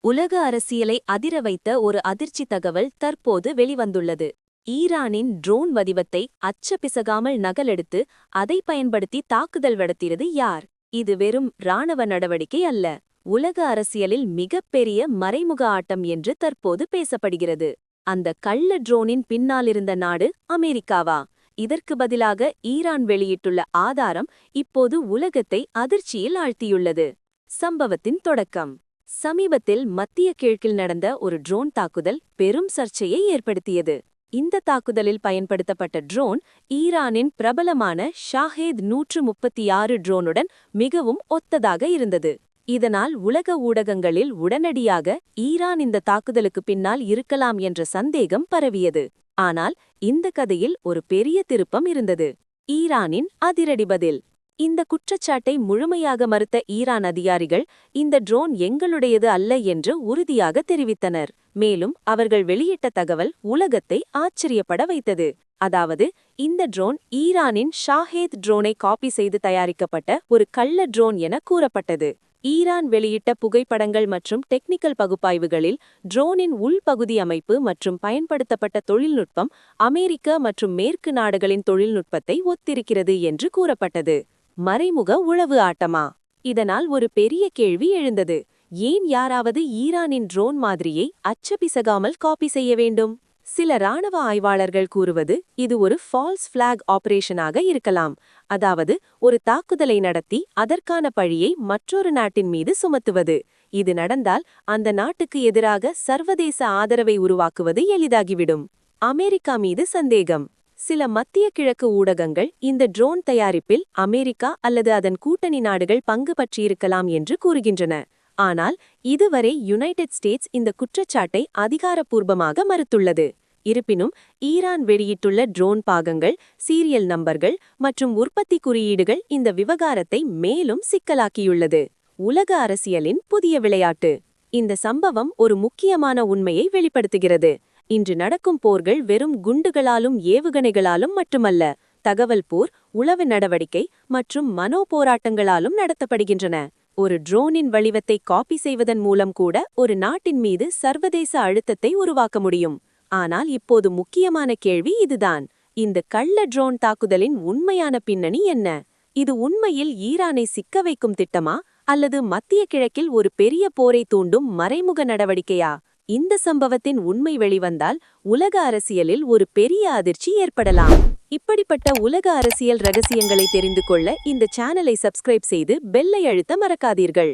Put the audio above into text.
உலக அரசியலை அதிர வைத்த ஒரு அதிர்ச்சி தகவல் தற்போது வெளிவந்துள்ளது. ஈரானின் ட்ரோன் வடிவத்தை அச்சபிசகாமல் நகலெடுத்து அதை பயன்படுத்தி தாக்குதல் நடத்தியது யார்? இது வெறும் இராணுவ நடவடிக்கை அல்ல, உலக அரசியலில் மிகப்பெரிய மறைமுக ஆட்டம் என்று தற்போது பேசப்படுகிறது. அந்த கள்ள ட்ரோனின் பின்னாலிருந்த நாடு அமெரிக்காவா? இதற்கு பதிலாக ஈரான் வெளியிட்டுள்ள ஆதாரம் இப்போது உலகத்தை அதிர்ச்சியில் ஆழ்த்தியுள்ளது. சம்பவத்தின் தொடக்கம். சமீபத்தில் மத்திய கிழக்கில் நடந்த ஒரு ட்ரோன் தாக்குதல் பெரும் சர்ச்சையை ஏற்படுத்தியது. இந்த தாக்குதலில் பயன்படுத்தப்பட்ட ட்ரோன் ஈரானின் பிரபலமான ஷாஹேத் 136 ட்ரோனுடன் மிகவும் ஒத்ததாக இருந்தது. இதனால் உலக ஊடகங்களில் உடனடியாக ஈரான் இந்த தாக்குதலுக்கு பின்னால் இருக்கலாம் என்ற சந்தேகம் பரவியது. ஆனால் இந்த கதையில் ஒரு பெரிய திருப்பம் இருந்தது. ஈரானின் அதிரடி பதில். இந்த குற்றச்சாட்டை முழுமையாக மறுத்த ஈரான் அதிகாரிகள் இந்த ட்ரோன் எங்களுடையது அல்ல என்று உறுதியாக தெரிவித்தனர். மேலும் அவர்கள் வெளியிட்ட தகவல் உலகத்தை ஆச்சரியப்பட வைத்தது. அதாவது, இந்த ட்ரோன் ஈரானின் ஷாஹேத் ட்ரோனை காப்பி செய்து தயாரிக்கப்பட்ட ஒரு கள்ள ட்ரோன் என கூறப்பட்டது. ஈரான் வெளியிட்ட புகைப்படங்கள் மற்றும் டெக்னிக்கல் பகுப்பாய்வுகளில் ட்ரோனின் உள்பகுதி அமைப்பு மற்றும் பயன்படுத்தப்பட்ட தொழில்நுட்பம் அமெரிக்க மற்றும் மேற்கு நாடுகளின் தொழில்நுட்பத்தை ஒத்திருக்கிறது என்று கூறப்பட்டது. மறைமுக உளவு ஆட்டமா? இதனால் ஒரு பெரிய கேள்வி எழுந்தது. ஏன் யாராவது ஈரானின் ட்ரோன் மாதிரியை அச்சபிசகாமல் காப்பி செய்ய வேண்டும்? சில இராணுவ ஆய்வாளர்கள் கூறுவது இது ஒரு ஃபால்ஸ் ஃபிளாக் ஆபரேஷனாக இருக்கலாம். அதாவது, ஒரு தாக்குதலை நடத்தி அதற்கான பழியை மற்றொரு நாட்டின் மீது சுமத்துவது. இது நடந்தால் அந்த நாட்டுக்கு எதிராக சர்வதேச ஆதரவை உருவாக்குவது எளிதாகிவிடும். அமெரிக்கா மீது சந்தேகம். சில மத்திய கிழக்கு ஊடகங்கள் இந்த ட்ரோன் தயாரிப்பில் அமெரிக்கா அல்லது அதன் கூட்டணி நாடுகள் பங்கு பற்றியிருக்கலாம் என்று கூறுகின்றன. ஆனால் இதுவரை யுனைடெட் ஸ்டேட்ஸ் இந்த குற்றச்சாட்டை அதிகாரப்பூர்வமாக மறுத்துள்ளது. இருப்பினும் ஈரான் வெளியிட்டுள்ள ட்ரோன் பாகங்கள், சீரியல் நம்பர்கள் மற்றும் உற்பத்தி குறியீடுகள் இந்த விவகாரத்தை மேலும் சிக்கலாக்கியுள்ளது. உலக அரசியலின் புதிய விளையாட்டு. இந்த சம்பவம் ஒரு முக்கியமான உண்மையை வெளிப்படுத்துகிறது. இன்று நடக்கும் போர்கள் வெறும் குண்டுகளாலும் ஏவுகணைகளாலும் மட்டுமல்ல, தகவல் போர், உளவு நடவடிக்கை மற்றும் மனோ போராட்டங்களாலும் நடத்தப்படுகின்றன. ஒரு ட்ரோனின் வடிவத்தை காப்பி செய்வதன் மூலம் கூட ஒரு நாட்டின் மீது சர்வதேச அழுத்தத்தை உருவாக்க முடியும். ஆனால் இப்போது முக்கியமான கேள்வி இதுதான்: இந்த கள்ள ட்ரோன் தாக்குதலின் உண்மையான பின்னணி என்ன? இது உண்மையில் ஈரானை சிக்க வைக்கும் திட்டமா அல்லது மத்திய கிழக்கில் ஒரு பெரிய போரை தூண்டும் மறைமுக நடவடிக்கையா? இந்த சம்பவத்தின் உண்மை வெளிவந்தால் உலக அரசியலில் ஒரு பெரிய அதிர்ச்சி ஏற்படலாம். இப்படிப்பட்ட உலக அரசியல் ரகசியங்களை தெரிந்து கொள்ள இந்த சேனலை சப்ஸ்கிரைப் செய்து பெல்லை அழுத்த மறக்காதீர்கள்.